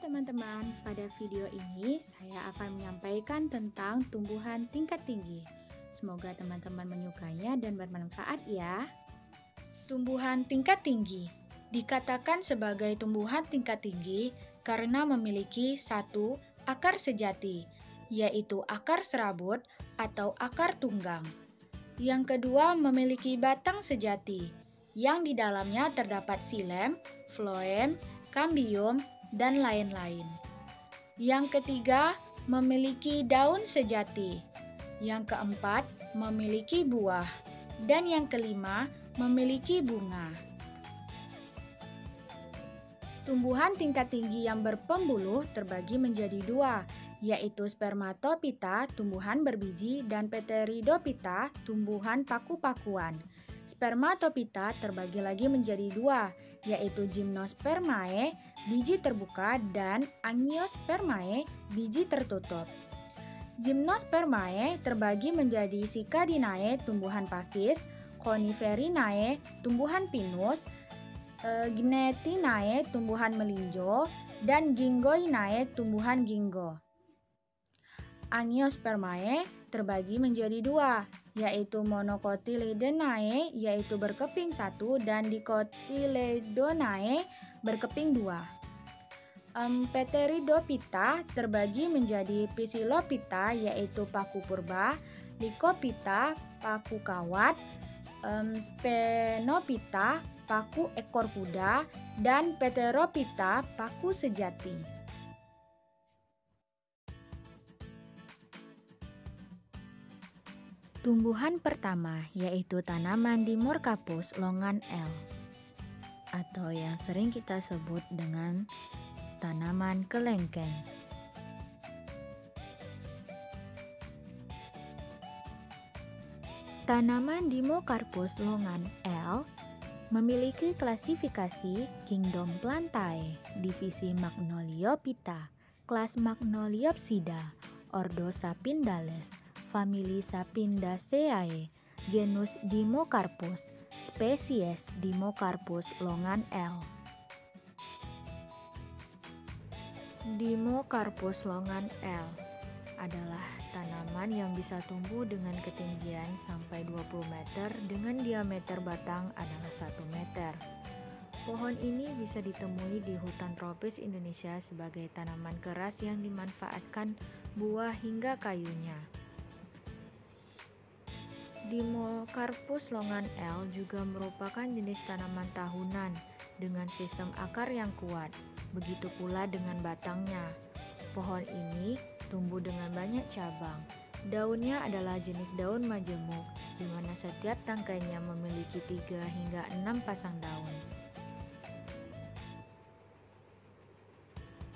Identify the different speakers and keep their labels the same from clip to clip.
Speaker 1: teman-teman, pada video ini saya akan menyampaikan tentang tumbuhan tingkat tinggi. Semoga teman-teman menyukainya dan bermanfaat ya. Tumbuhan tingkat tinggi dikatakan sebagai tumbuhan tingkat tinggi karena memiliki satu akar sejati, yaitu akar serabut atau akar tunggang. Yang kedua memiliki batang sejati, yang di dalamnya terdapat xilem, floem, kambium, dan lain-lain. Yang ketiga, memiliki daun sejati. Yang keempat, memiliki buah. Dan yang kelima, memiliki bunga. Tumbuhan tingkat tinggi yang berpembuluh terbagi menjadi dua, yaitu Spermatophyta, tumbuhan berbiji, dan Pteridophyta, tumbuhan paku-pakuan. Spermatophyta terbagi lagi menjadi dua, yaitu Gymnospermae, biji terbuka, dan Angiospermae, biji tertutup. Gymnospermae terbagi menjadi Cicadinae, tumbuhan pakis, Coniferinae, tumbuhan pinus, Gnetinae, tumbuhan melinjo, dan Gingoinae, tumbuhan gingo. Angiospermae terbagi menjadi dua, yaitu Monocotyledonae, yaitu berkeping satu, dan Dicotyledonae, berkeping dua. Pteridophyta terbagi menjadi Psilophyta, yaitu paku purba, Lycophyta, paku kawat, Sphenophyta, paku ekor kuda, dan Pterophyta, paku sejati. Tumbuhan pertama yaitu tanaman Dimorcarpus longan L, atau yang sering kita sebut dengan tanaman kelengkeng. Tanaman Dimorcarpus longan L memiliki klasifikasi Kingdom Plantae, divisi Magnoliophyta, kelas Magnoliopsida, ordo Sapindales, famili Sapindaceae, genus Dimorcarpus, spesies Dimorcarpus longan L. Dimorcarpus longan L adalah tanaman yang bisa tumbuh dengan ketinggian sampai 20 meter dengan diameter batang adalah 1 meter. Pohon ini bisa ditemui di hutan tropis Indonesia sebagai tanaman keras yang dimanfaatkan buah hingga kayunya. Dimorcarpus longan L juga merupakan jenis tanaman tahunan dengan sistem akar yang kuat, begitu pula dengan batangnya. Pohon ini tumbuh dengan banyak cabang. Daunnya adalah jenis daun majemuk, di mana setiap tangkainya memiliki 3 hingga 6 pasang daun.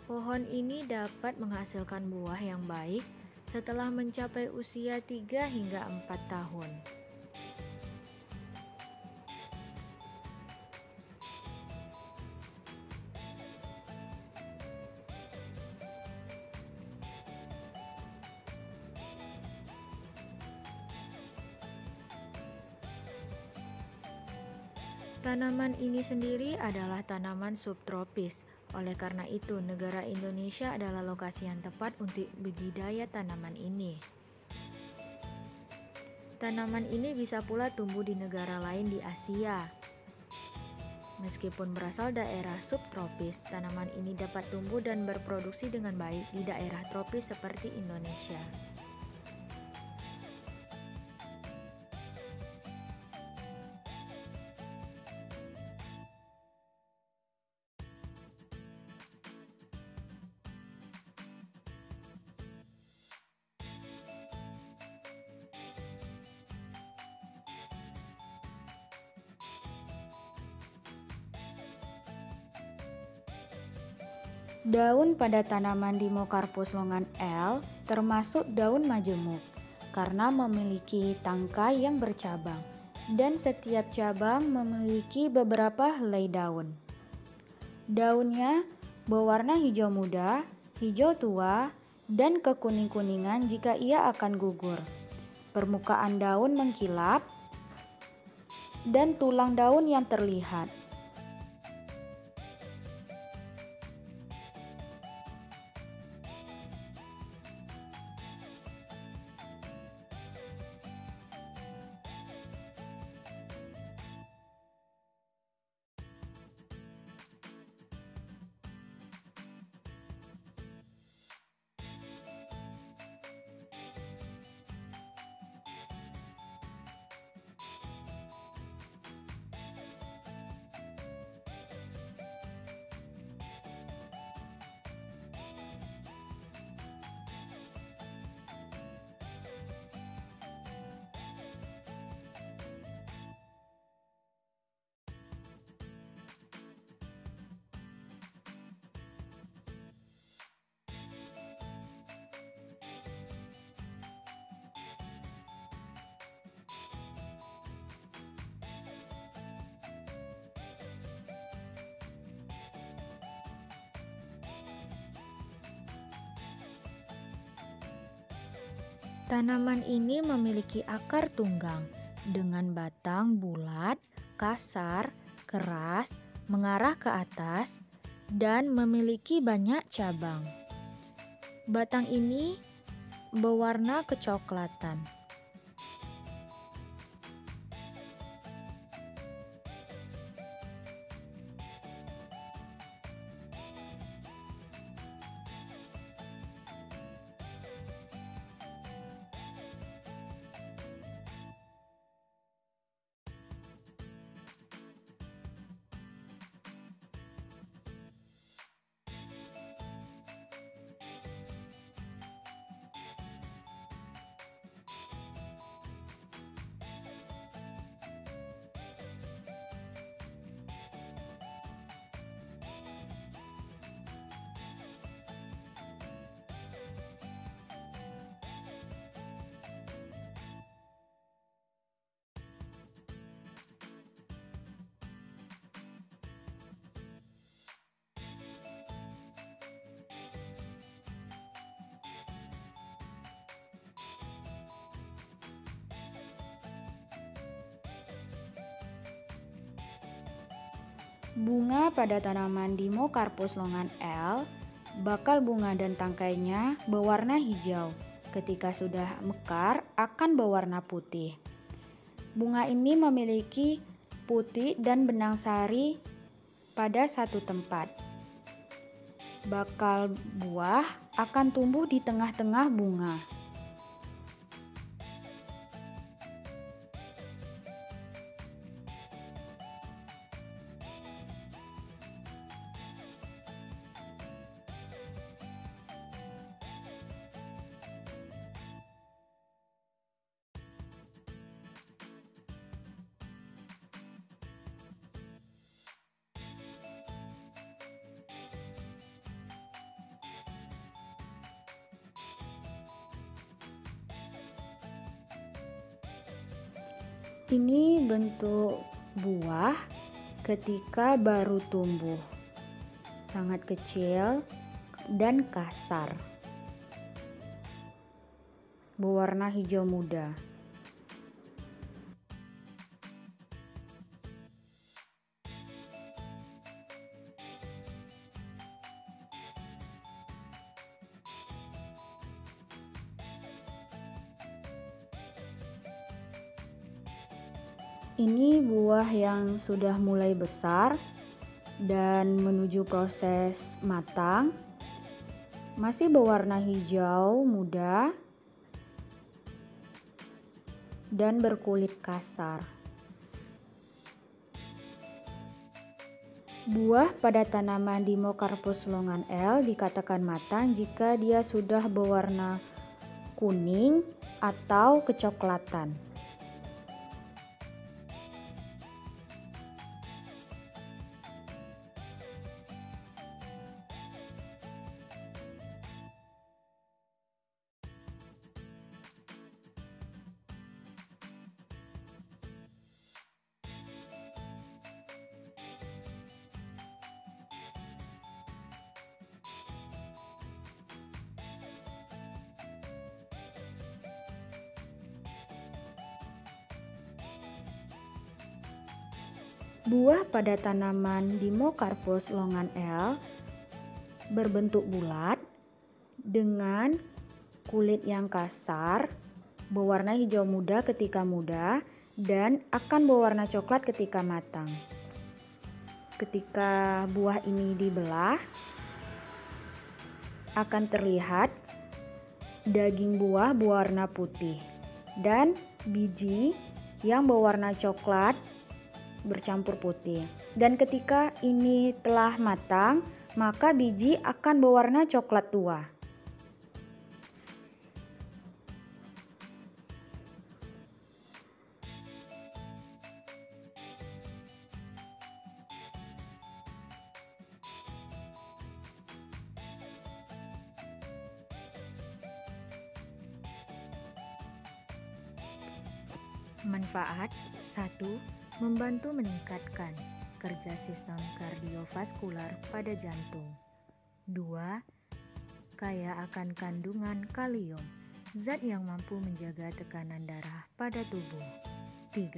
Speaker 1: Pohon ini dapat menghasilkan buah yang baik setelah mencapai usia 3 hingga 4 tahun. Tanaman ini sendiri adalah tanaman subtropis. Oleh karena itu, negara Indonesia adalah lokasi yang tepat untuk budidaya tanaman ini. Tanaman ini bisa pula tumbuh di negara lain di Asia. Meskipun berasal daerah subtropis, tanaman ini dapat tumbuh dan berproduksi dengan baik di daerah tropis seperti Indonesia. Daun pada tanaman Dimorcarpus longan L termasuk daun majemuk karena memiliki tangkai yang bercabang dan setiap cabang memiliki beberapa helai daun. Daunnya berwarna hijau muda, hijau tua, dan kekuning-kuningan jika ia akan gugur. Permukaan daun mengkilap dan tulang daun yang terlihat. Tanaman ini memiliki akar tunggang dengan batang bulat, kasar, keras, mengarah ke atas, dan memiliki banyak cabang. Batang ini berwarna kecoklatan. Bunga pada tanaman Dimorcarpus longan L, bakal bunga dan tangkainya berwarna hijau. Ketika sudah mekar akan berwarna putih. Bunga ini memiliki putih dan benang sari pada satu tempat. Bakal buah akan tumbuh di tengah-tengah bunga. Ini bentuk buah ketika baru tumbuh, sangat kecil dan kasar, berwarna hijau muda. Ini buah yang sudah mulai besar dan menuju proses matang. Masih berwarna hijau muda dan berkulit kasar. Buah pada tanaman Dimorcarpus longan L dikatakan matang jika dia sudah berwarna kuning atau kecoklatan. Buah pada tanaman Dimorcarpus longan L berbentuk bulat dengan kulit yang kasar, berwarna hijau muda ketika muda, dan akan berwarna coklat ketika matang. Ketika buah ini dibelah, akan terlihat daging buah berwarna putih dan biji yang berwarna coklat bercampur putih. Dan ketika ini telah matang, maka biji akan berwarna coklat tua. Manfaat 1. Membantu meningkatkan kerja sistem kardiovaskular pada jantung. 2. Kaya akan kandungan kalium zat yang mampu menjaga tekanan darah pada tubuh. 3.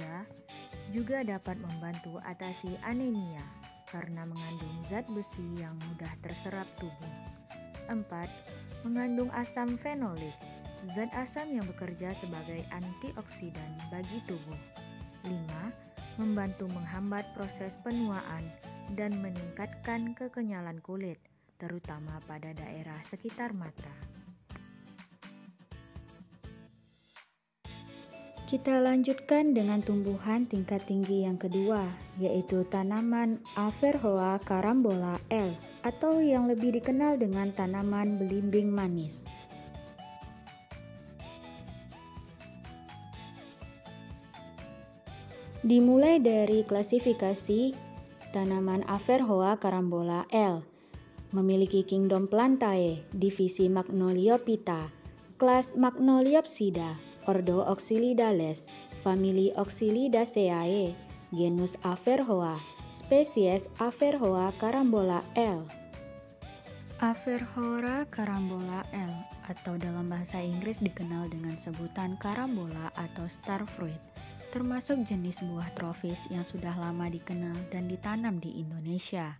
Speaker 1: Juga dapat membantu atasi anemia karena mengandung zat besi yang mudah terserap tubuh. 4. Mengandung asam fenolik, zat asam yang bekerja sebagai antioksidan bagi tubuh. 5. Membantu menghambat proses penuaan dan meningkatkan kekenyalan kulit, terutama pada daerah sekitar mata. Kita lanjutkan dengan tumbuhan tingkat tinggi yang kedua, yaitu tanaman Averrhoa carambola L, atau yang lebih dikenal dengan tanaman belimbing manis. Dimulai dari klasifikasi tanaman Averrhoa carambola L, memiliki kingdom Plantae, divisi Magnoliophyta, kelas Magnoliopsida, ordo Oxylidales, famili Oxylidaceae, genus Averrhoa, spesies Averrhoa carambola L. Averrhoa carambola L atau dalam bahasa Inggris dikenal dengan sebutan carambola atau star fruit, termasuk jenis buah tropis yang sudah lama dikenal dan ditanam di Indonesia.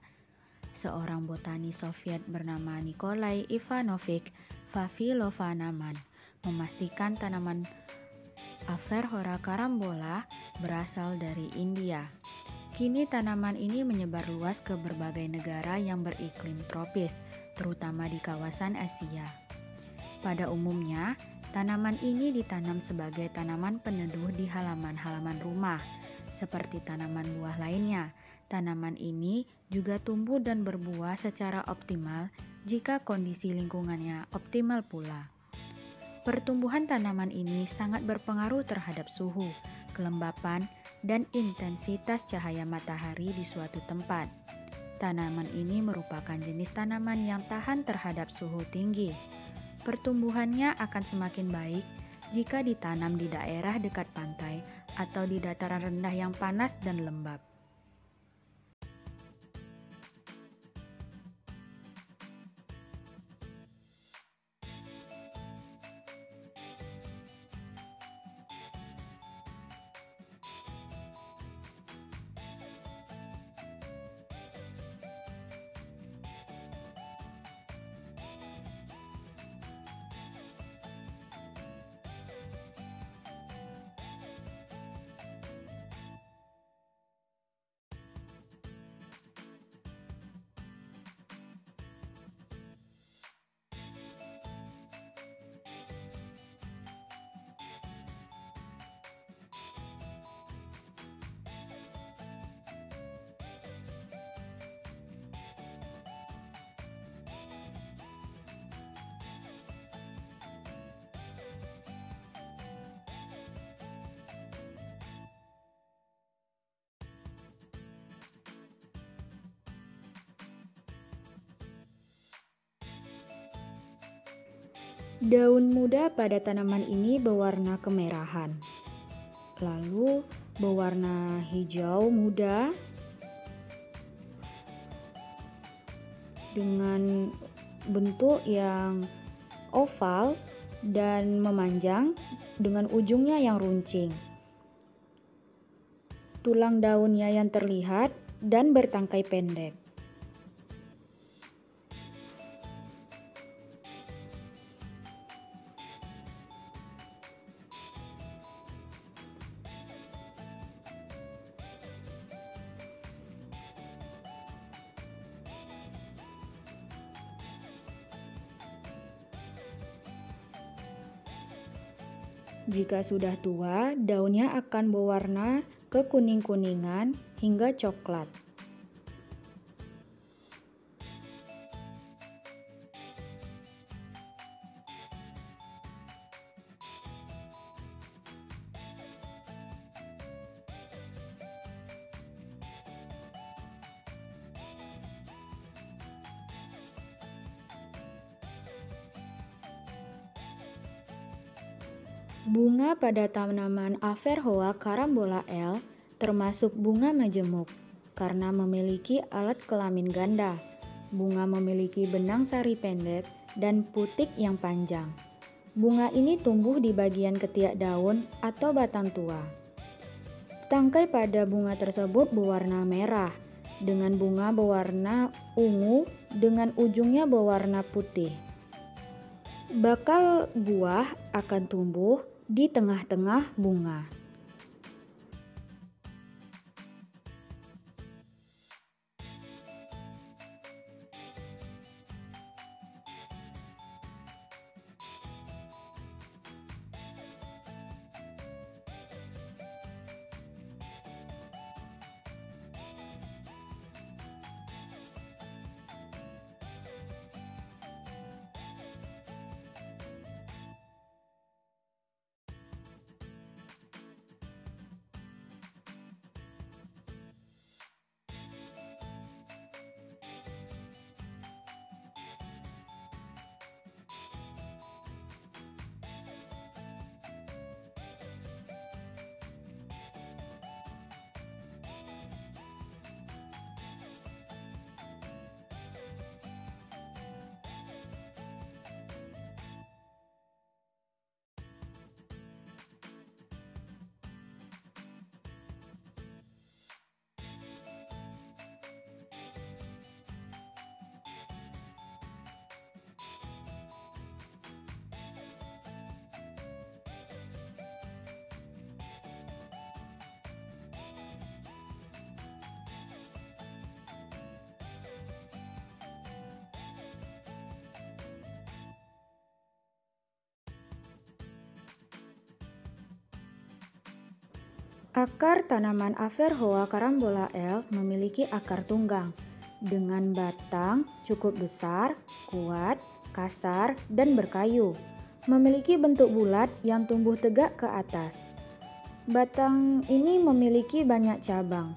Speaker 1: Seorang botanis Soviet bernama Nikolai Ivanovich Vavilov-Naman memastikan tanaman Averrhoa carambola berasal dari India. Kini tanaman ini menyebar luas ke berbagai negara yang beriklim tropis, terutama di kawasan Asia. Pada umumnya, tanaman ini ditanam sebagai tanaman peneduh di halaman-halaman rumah, seperti tanaman buah lainnya. Tanaman ini juga tumbuh dan berbuah secara optimal jika kondisi lingkungannya optimal pula. Pertumbuhan tanaman ini sangat berpengaruh terhadap suhu, kelembapan, dan intensitas cahaya matahari di suatu tempat. Tanaman ini merupakan jenis tanaman yang tahan terhadap suhu tinggi. Pertumbuhannya akan semakin baik jika ditanam di daerah dekat pantai atau di dataran rendah yang panas dan lembab. Daun muda pada tanaman ini berwarna kemerahan, lalu berwarna hijau muda dengan bentuk yang oval dan memanjang dengan ujungnya yang runcing. Tulang daunnya yang terlihat dan bertangkai pendek. Jika sudah tua, daunnya akan berwarna kekuning-kuningan hingga coklat. Bunga pada tanaman Averrhoa carambola L termasuk bunga majemuk karena memiliki alat kelamin ganda. Bunga memiliki benang sari pendek dan putik yang panjang. Bunga ini tumbuh di bagian ketiak daun atau batang tua. Tangkai pada bunga tersebut berwarna merah, dengan bunga berwarna ungu dengan ujungnya berwarna putih. Bakal buah akan tumbuh di tengah-tengah bunga. Akar tanaman Averrhoa carambola L memiliki akar tunggang dengan batang cukup besar, kuat, kasar, dan berkayu. Memiliki bentuk bulat yang tumbuh tegak ke atas. Batang ini memiliki banyak cabang.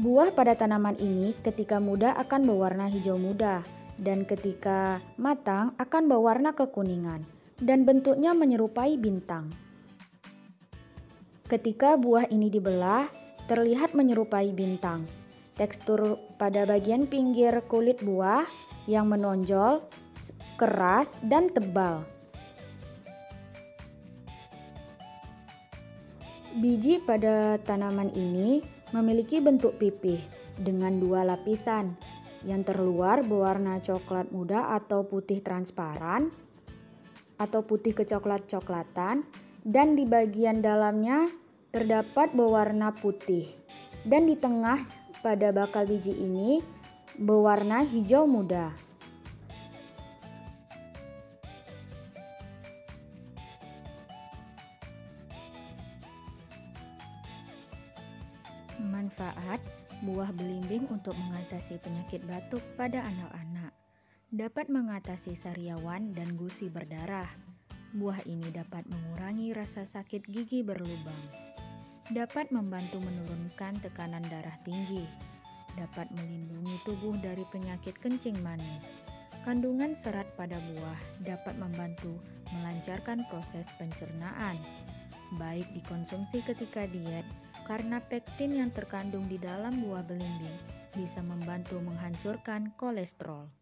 Speaker 1: Buah pada tanaman ini ketika muda akan berwarna hijau muda dan ketika matang akan berwarna kekuningan dan bentuknya menyerupai bintang. Ketika buah ini dibelah, terlihat menyerupai bintang. Tekstur pada bagian pinggir kulit buah yang menonjol, keras, dan tebal. Biji pada tanaman ini memiliki bentuk pipih dengan dua lapisan. Yang terluar berwarna coklat muda atau putih transparan atau putih kecoklat-coklatan, dan di bagian dalamnya terdapat berwarna putih. Dan di tengah pada bakal biji ini berwarna hijau muda. Manfaat buah belimbing untuk mengatasi penyakit batuk pada anak-anak. Dapat mengatasi sariawan dan gusi berdarah. Buah ini dapat mengurangi rasa sakit gigi berlubang. Dapat membantu menurunkan tekanan darah tinggi. Dapat melindungi tubuh dari penyakit kencing manis. Kandungan serat pada buah dapat membantu melancarkan proses pencernaan, baik dikonsumsi ketika diet, karena pektin yang terkandung di dalam buah belimbing bisa membantu menghancurkan kolesterol.